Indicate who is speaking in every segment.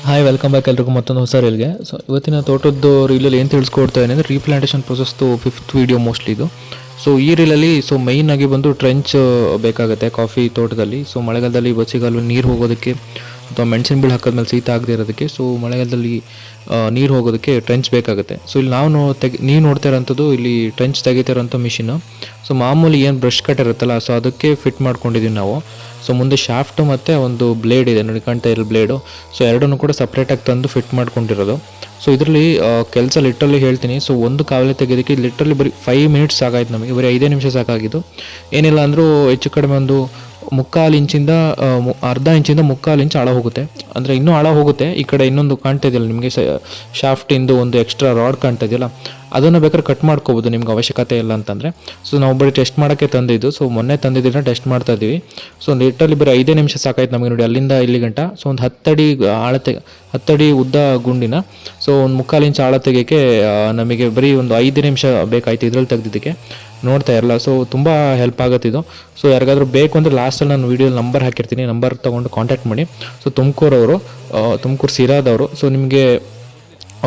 Speaker 1: Hi welcome back ಎಲ್ರಿಗೂ ಮತ್ತೊಂದು ಹೊಸ ರೀಲ್ಗೆ. ಸೊ ಇವತ್ತಿನ ತೋಟದ್ದು ರೀಲಲ್ಲಿ ಏನು ತಿಳಿಸ್ಕೊಡ್ತಾ ಇದೆ ಅಂದರೆ ರೀಪ್ಲಾಂಟೇಷನ್ ಪ್ರೊಸೆಸ್ದು 5th ವೀಡಿಯೋ ಮೋಸ್ಟ್ಲಿ ಇದು. ಸೊ ಈ ರೀಲಲ್ಲಿ ಮೈನ್ ಆಗಿ ಬಂದು ಟ್ರೆಂಚ್ ಬೇಕಾಗುತ್ತೆ ಕಾಫಿ ತೋಟದಲ್ಲಿ. ಸೊ ಮಳೆಗಾಲದಲ್ಲಿ ಬಸಿಗಾಲು ನೀರು ಹೋಗೋದಕ್ಕೆ ಅಥವಾ ಮೆಣಸಿನ ಬೀಳು ಹಾಕಿದ್ಮೇಲೆ ಶೀತ ಆಗದೆ ಇರೋದಕ್ಕೆ ಸೊ ಮಳೆಗಾಲದಲ್ಲಿ ನೀರು ಹೋಗೋದಕ್ಕೆ ಟ್ರೆಂಚ್ ಬೇಕಾಗುತ್ತೆ. ಸೊ ಇಲ್ಲಿ ನೀವು ನೋಡ್ತಾ ಇರೋಂಥದ್ದು ಇಲ್ಲಿ ಟ್ರೆಂಚ್ ತೆಗಿತಾ ಇರೋಂಥ ಮಿಷಿನ್ನು. ಸೊ ಮಾಮೂಲಿ ಏನು ಬ್ರಷ್ ಕಟ್ ಇರುತ್ತಲ್ಲ ಸೊ ಅದಕ್ಕೆ ಫಿಟ್ ಮಾಡ್ಕೊಂಡಿದ್ದೀವಿ ನಾವು. ಸೊ ಮುಂದೆ ಶಾಫ್ಟು ಮತ್ತು ಒಂದು ಬ್ಲೇಡ್ ಇದೆ ನೋಡಿ, ಕಾಣ್ತಾ ಇರೋ ಬ್ಲೇಡು. ಸೊ ಎರಡನ್ನೂ ಕೂಡ ಸಪ್ರೇಟಾಗಿ ತಂದು ಫಿಟ್ ಮಾಡ್ಕೊಂಡಿರೋದು. ಸೊ ಇದರಲ್ಲಿ ಕೆಲಸ ಲಿಟ್ರಲಿ ಹೇಳ್ತೀನಿ. ಸೊ ಒಂದು ಕಾವಲೆ ತೆಗೆಯೋದಕ್ಕೆ ಲಿಟ್ರಲಿ ಬರೀ 5 ಮಿನಿಟ್ಸ್ ಸಾಕಾಯ್ತು ನಮಗೆ, ಬರೀ 5 ನಿಮಿಷ ಸಾಕಾಗಿದ್ದು. ಏನಿಲ್ಲ ಅಂದರೂ ಹೆಚ್ಚು ಕಡಿಮೆ ಒಂದು ಮುಕ್ಕಾಲು ಇಂಚಿಂದ ಅರ್ಧ ಇಂಚಿಂದ ಮುಕ್ಕಾಲು ಇಂಚ್ ಆಳ ಹೋಗುತ್ತೆ. ಅಂದರೆ ಇನ್ನೂ ಆಳ ಹೋಗುತ್ತೆ. ಈ ಕಡೆ ಇನ್ನೊಂದು ಕಾಣ್ತಾ ಇದೆಯಲ್ಲ ನಿಮಗೆ ಶಾಫ್ಟಿಂದು ಒಂದು ಎಕ್ಸ್ಟ್ರಾ ರಾಡ್ ಕಾಣ್ತಾ ಇದೆಯಲ್ಲ, ಅದನ್ನು ಬೇಕಾದ್ರೆ ಕಟ್ ಮಾಡ್ಕೋಬೋದು ನಿಮ್ಗೆ ಅವಶ್ಯಕತೆ ಇಲ್ಲ ಅಂತಂದರೆ. ಸೊ ನಾವು ಬರೀ ಟೆಸ್ಟ್ ಮಾಡೋಕ್ಕೆ ತಂದಿದ್ದು. ಸೊ ಮೊನ್ನೆ ತಂದಿದ್ದನ್ನ ಟೆಸ್ಟ್ ಮಾಡ್ತಾ ಇದ್ದೀವಿ. ಸೊ ಲಿಟ್ರಲಿ ಬರೀ 5 ನಿಮಿಷ ಸಾಕಾಯ್ತು ನಮಗೆ ನೋಡಿ, ಅಲ್ಲಿಂದ ಇಲ್ಲಿ ಗಂಟ. ಸೊ ಒಂದು 10 ಅಡಿ ಉದ್ದ ಗುಂಡಿನ ಸೊ ಒಂದು ಮುಕ್ಕಾಲು ಇಂಚ್ ಆಳ ತೆಗೆಯೋಕ್ಕೆ ನಮಗೆ ಬರೀ ಒಂದು 5 ನಿಮಿಷ ಬೇಕಾಯ್ತು ಇದರಲ್ಲಿ ತೆಗೆದಿದ್ದಕ್ಕೆ. ನೋಡ್ತಾ ಇರಲ್ಲ. ಸೊ ತುಂಬ ಹೆಲ್ಪ್ ಆಗುತ್ತಿದ್ದು. ಸೊ ಯಾರಿಗಾದ್ರೂ ಬೇಕು ಅಂದರೆ ಲಾಸ್ಟಲ್ಲಿ ನಾನು ವೀಡಿಯೋಲಿ ನಂಬರ್ ಹಾಕಿರ್ತೀನಿ, ನಂಬರ್ ತೊಗೊಂಡು ಕಾಂಟ್ಯಾಕ್ಟ್ ಮಾಡಿ. ಸೊ ತುಮಕೂರು ಸಿರಾದವರು. ಸೊ ನಿಮಗೆ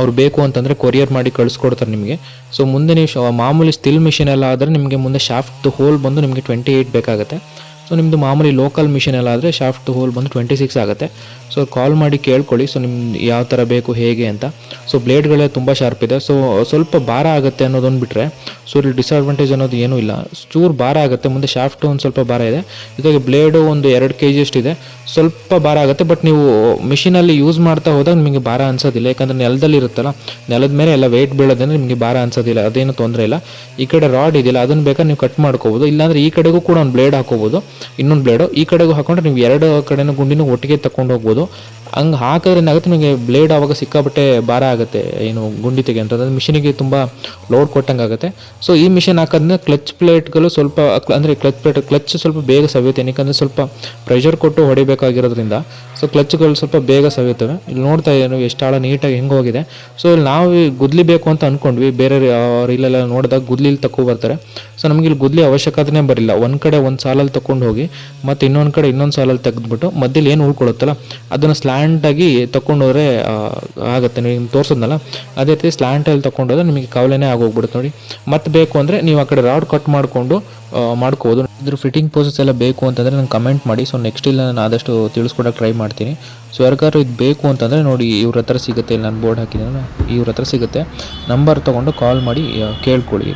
Speaker 1: ಅವ್ರು ಬೇಕು ಅಂತಂದರೆ ಕೊರಿಯರ್ ಮಾಡಿ ಕಳಿಸ್ಕೊಡ್ತಾರೆ ನಿಮಗೆ. ಸೊ ಮುಂದೆ ನೀವು ಮಾಮೂಲಿ ಸ್ಟಿಲ್ ಮಿಷಿನ್ ಎಲ್ಲ ಆದರೆ ನಿಮಗೆ ಮುಂದೆ ಶಾಫ್ಟ್ ಹೋಲ್ ಬಂದು ನಿಮಗೆ 28 ಬೇಕಾಗುತ್ತೆ. ಸೊ ನಿಮ್ಮದು ಮಾಮೂಲಿ ಲೋಕಲ್ ಮಿಷಿನ್ ಎಲ್ಲ ಆದರೆ ಶಾಫ್ಟ್ ಹೋಲ್ ಬಂದು 26 ಆಗುತ್ತೆ. ಸೊ ಕಾಲ್ ಮಾಡಿ ಕೇಳ್ಕೊಳ್ಳಿ. ಸೊ ನಿಮ್ಗೆ ಯಾವ ಥರ ಬೇಕು ಹೇಗೆ ಅಂತ. ಸೊ ಬ್ಲೇಡ್ಗಳೇ ತುಂಬ ಶಾರ್ಪ್ ಇದೆ. ಸೊ ಸ್ವಲ್ಪ ಭಾರ ಆಗುತ್ತೆ ಅನ್ನೋದೊಂದು ಬಿಟ್ಟರೆ ಸೊ ಇಲ್ಲಿ ಡಿಸ್ಅಡ್ವಾಂಟೇಜ್ ಅನ್ನೋದು ಏನೂ ಇಲ್ಲ. ಚೂರು ಭಾರ ಆಗುತ್ತೆ, ಮುಂದೆ ಶಾಫ್ಟು ಒಂದು ಸ್ವಲ್ಪ ಭಾರ ಇದೆ. ಜೊತೆಗೆ ಬ್ಲೇಡು ಒಂದು 2 kg ಅಷ್ಟಿದೆ, ಸ್ವಲ್ಪ ಭಾರ ಆಗುತ್ತೆ. ಬಟ್ ನೀವು ಮಿಷಿನಲ್ಲಿ ಯೂಸ್ ಮಾಡ್ತಾ ಹೋದಾಗ ನಿಮಗೆ ಭಾರ ಅನ್ಸೋದಿಲ್ಲ, ಯಾಕಂದರೆ ನೆಲದಲ್ಲಿ ಇರುತ್ತಲ್ಲ, ನೆಲದ ಮೇಲೆ ಎಲ್ಲ ವೆಯ್ಟ್ ಬೀಳೋದಂದ್ರೆ ನಿಮಗೆ ಭಾರ ಅನ್ಸೋದಿಲ್ಲ, ಅದೇನು ತೊಂದರೆ ಇಲ್ಲ. ಈ ಕಡೆ ರಾಡ್ ಇದೆಯಲ್ಲ ಅದನ್ನು ಬೇಕಾದ್ರೆ ನೀವು ಕಟ್ ಮಾಡ್ಕೋಬೋದು. ಇಲ್ಲಾಂದರೆ ಈ ಕಡೆಗೂ ಕೂಡ ಒಂದು ಬ್ಲೇಡ್ ಹಾಕೋಬೋದು, ಇನ್ನೊಂದು ಬ್ಲೇಡು ಈ ಕಡೆಗೂ ಹಾಕೊಂಡ್ರೆ ನೀವು 2 ಕಡೆನೂ ಗುಂಡಿನೂ ಒಟ್ಟಿಗೆ ತಗೊಂಡು ಹೋಗ್ಬೋದು. ಹಂಗೆ ಹಾಕಿದ್ರೆ ಏನಾಗುತ್ತೆ, ನಿಮಗೆ ಬ್ಲೇಡ್ ಆವಾಗ ಸಿಕ್ಕಾಪಟ್ಟೆ ಭಾರ ಆಗುತ್ತೆ, ಏನು ಗುಂಡಿ ತೆಗೆ ಅಂತ ಮಿಷಿನಿಗೆ ತುಂಬ ಲೋಡ್ ಕೊಟ್ಟಂಗೆ ಆಗುತ್ತೆ. ಸೊ ಈ ಮಿಷಿನ್ ಹಾಕೋದ್ರಿಂದ ಕ್ಲಚ್ ಪ್ಲೇಟ್ಗಳು ಸ್ವಲ್ಪ ಅಂದರೆ ಕ್ಲಚ್ ಸ್ವಲ್ಪ ಬೇಗ ಸವಿಯುತ್ತೆ, ಏನಕ್ಕೆ ಸ್ವಲ್ಪ ಪ್ರೆಷರ್ ಕೊಟ್ಟು ಹೊಡಿಬೇಕಾಗಿರೋದ್ರಿಂದ ಸೊ ಕ್ಲಚ್ಗಳು ಸ್ವಲ್ಪ ಬೇಗ ಸವಿಯುತ್ತವೆ. ಇಲ್ಲಿ ನೋಡ್ತಾ ಇದ್ದೀವಿ ಎಷ್ಟು ಆಳ ನೀಟಾಗಿ ಹೆಂಗೆ ಹೋಗಿದೆ. ಸೊ ಇಲ್ಲಿ ನಾವು ಗುದ್ಲಿ ಬೇಕು ಅಂತ ಅಂದ್ಕೊಂಡ್ವಿ, ಬೇರೆ ಇಲ್ಲೆಲ್ಲ ನೋಡಿದಾಗ ಗುದ್ಲಿಲಿ ಬರ್ತಾರೆ. ಸೊ ನಮಗೆ ಇಲ್ಲಿ ಗುದ್ಲಿ ಅವಶ್ಯಕತೆನೇ ಬರಲಿಲ್ಲ. ಒಂದು ಕಡೆ ಒಂದು ಸಾಲಲ್ಲಿ ತೊಗೊಂಡು ಹೋಗಿ ಮತ್ತು ಇನ್ನೊಂದು ಕಡೆ ಇನ್ನೊಂದು ಸಾಲಲ್ಲಿ ತೆಗೆದ್ಬಿಟ್ಟು ಮಧ್ಯದಲ್ಲಿ ಏನು ಉಳ್ಕೊಳ್ಳುತ್ತಲ್ಲ ಅದನ್ನು ಸ್ಲ್ಯಾಂಟಾಗಿ ತೊಗೊಂಡೋದ್ರೆ ಆಗುತ್ತೆ. ನೀವು ತೋರಿಸೋದ್ನಲ್ಲ ಅದೇ ರೀತಿ ಸ್ಲ್ಯಾಂಟಲ್ಲಿ ತೊಗೊಂಡೋದ್ರೆ ನಿಮಗೆ ಕಾವಲೇನೇ ಆಗೋಗ್ಬಿಡುತ್ತೆ ನೋಡಿ. ಮತ್ತೆ ಬೇಕು ಅಂದರೆ ನೀವು ಆ ಕಡೆ ರಾಡ್ ಕಟ್ ಮಾಡಿಕೊಂಡು ಮಾಡ್ಕೋಬೋದು. ಇದ್ರ ಫಿಟ್ಟಿಂಗ್ ಪ್ರೋಸೆಸ್ ಎಲ್ಲ ಬೇಕು ಅಂತಂದರೆ ನಂಗೆ ಕಮೆಂಟ್ ಮಾಡಿ. ಸೊ ನೆಕ್ಸ್ಟ್ ಇಲ್ಲ ನಾನು ಆದಷ್ಟು ತಿಳಿಸ್ಕೊಡೋಕೆ ಟ್ರೈ ಮಾಡ್ತೀನಿ. ಸೊ ಯಾರಿಗಾದ್ರು ಇದು ಬೇಕು ಅಂತಂದರೆ ನೋಡಿ ಇವ್ರ ಹತ್ರ ಸಿಗುತ್ತೆ, ಇಲ್ಲಿ ನಾನು ಬೋರ್ಡ್ ಹಾಕಿದ್ದೀನಿ, ಇವ್ರ ಹತ್ರ ಸಿಗುತ್ತೆ. ನಂಬರ್ ತೊಗೊಂಡು ಕಾಲ್ ಮಾಡಿ ಕೇಳ್ಕೊಳ್ಳಿ.